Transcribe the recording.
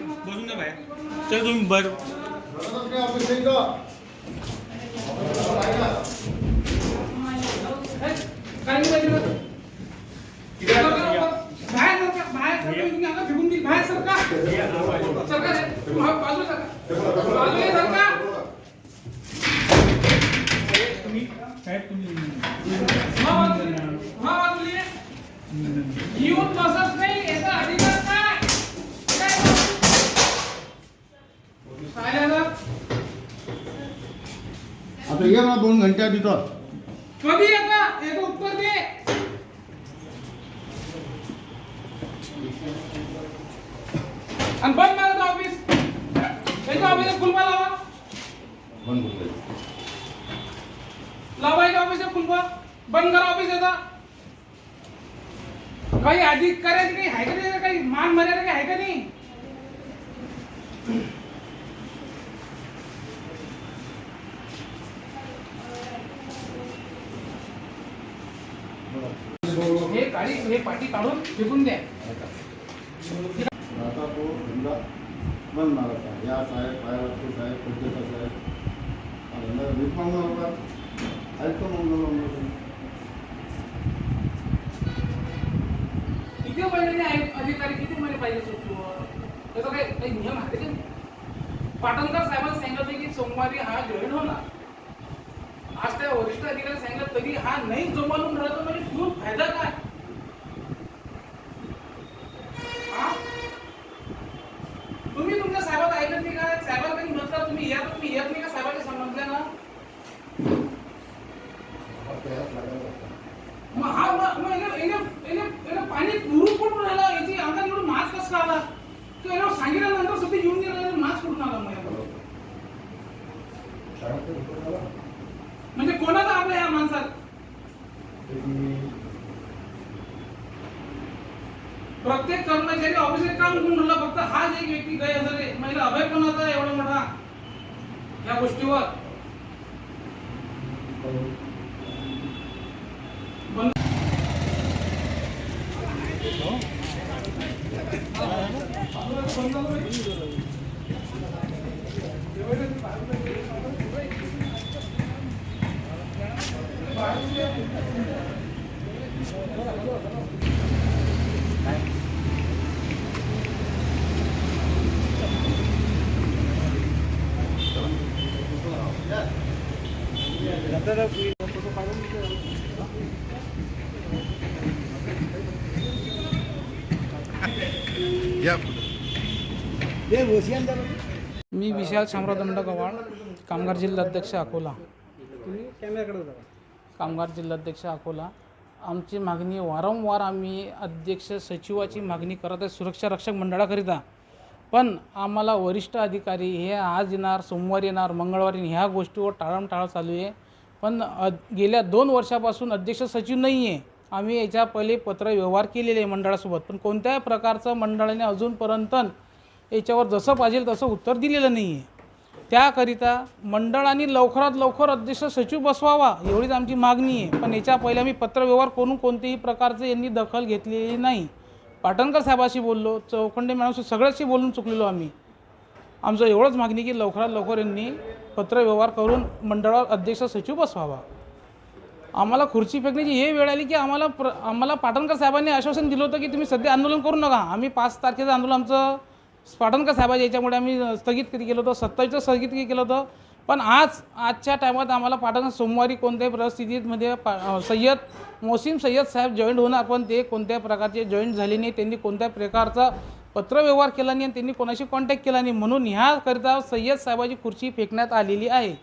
बसून ना बाहेर. चल तुम्ही बर येऊन बसत नाही याचा अधिकार काय? आता ये ना 2 घंट्यात तिथं. कधी येता याचं उत्तर दे. आणि बंद मारा ऑफिस. याच्या ऑफिसला कुलपा लावा. बंद होतंय. लावायचं ऑफिसला कुलपा. बंद करा ऑफिस याचा. काही अधिकाऱ्याची काही आहे का नाही, काही मान मर्यादा काही आहे का नाही? हे काढी हे पाठी काढून फेकून द्या. आता तो धंदा बंद मारायचा. या साहेब पायावरती साहेब पद्धत साहेब धंदा वीट मागणार होता. ऐकतो मग किती महिन्याने अधिकारी किती महिने पाहिजे सुट्टीवर? त्याचा काही नियम आहे का? पाटणकर साहेबांनी सांगितलं की सोमवारी हा जॉईन होणार. आज त्या वरिष्ठ अधिकारी सांगितलं तरी हा नाही जमावून राहतो म्हणजे घेऊन फायदा काय? तुम्ही तुमच्या साहेबात ऐकत नाही का? साहेबांना कधी म्हणतात तुम्ही येत नाही का साहेबांच्या समजल्या ना? मग हा पाणी दुरून पडून राहिला. याची अंगात एवढं मास्क कसं आला? तो याला सांगितल्यानंतर सुद्धा येऊन गेला मास्क कुठून आला? म्हणजे कोणाचा आपला या माणसात? प्रत्येक कर्मचारी ऑफिसचे काम करून राहिला. फक्त हाच एक व्यक्ती गैरहजर आहे. महिला अभय कोणाचा एवढा मोठा या गोष्टीवर मी विशाल शामराव दंडगवाळ, कामगार जिल्हाध्यक्ष अकोला. कामगार जिल्हाध्यक्ष अकोला. आमची मागणी वारंवार आम्ही अध्यक्ष सचिवाची मागणी करत आहे सुरक्षा रक्षक मंडळाकरिता. पण आम्हाला वरिष्ठ अधिकारी हे आज येणार, सोमवारी येणार, मंगळवारी ह्या गोष्टीवर टाळमटाळ चालू आहे. पण गेल्या 2 वर्षापासून अध्यक्ष सचिव नाही आहे. आम्ही याच्या पहिले पत्रव्यवहार केलेले आहे मंडळासोबत, पण कोणत्याही प्रकारचं मंडळाने अजूनपर्यंत याच्यावर जसं पाहिजे तसं उत्तर दिलेलं नाही आहे. त्याकरिता मंडळाने लवकरात लवकर अध्यक्ष सचिव बसवावा एवढीच आमची मागणी आहे. पण याच्या पहिले आम्ही पत्रव्यवहार करून कोणत्याही प्रकारचं यांनी दखल घेतलेली नाही. पाटणकर साहेबाशी बोललो, चौखंडे मॅडमशी सगळ्याशी बोलून चुकलेलो आम्ही. आमचं एवढंच मागणी की लवकरात लवकर यांनी पत्रव्यवहार करून मंडळावर अध्यक्ष सचिव बसवावा. आम्हाला खुर्ची फेकण्याची हे वेळ आली की आम्हाला पाटणकर साहेबांनी आश्वासन दिलं होतं की तुम्ही सध्या आंदोलन करू नका. आम्ही 5 तारखेचं आंदोलन आमचं पाटणकर साहेबांच्या याच्यामुळे आम्ही स्थगित केलं होतं. 27चं स्थगित केलं होतं. पण आजच्या टायमात आम्हाला पाटण सोमवारी कोणत्याही परिस्थितीमध्ये सय्यद मोहसिन सय्यद साहेब जॉईंट होणार, पण ते कोणत्याही प्रकारचे जॉईंट झाले नाही. त्यांनी कोणत्याही प्रकारचा पत्रव्यवहार केला नाही आणि त्यांनी कोणाशी कॉन्टॅक्ट केला नाही. म्हणून ह्याकरिता सय्यद साहेबाची खुर्ची फेकण्यात आलेली आहे.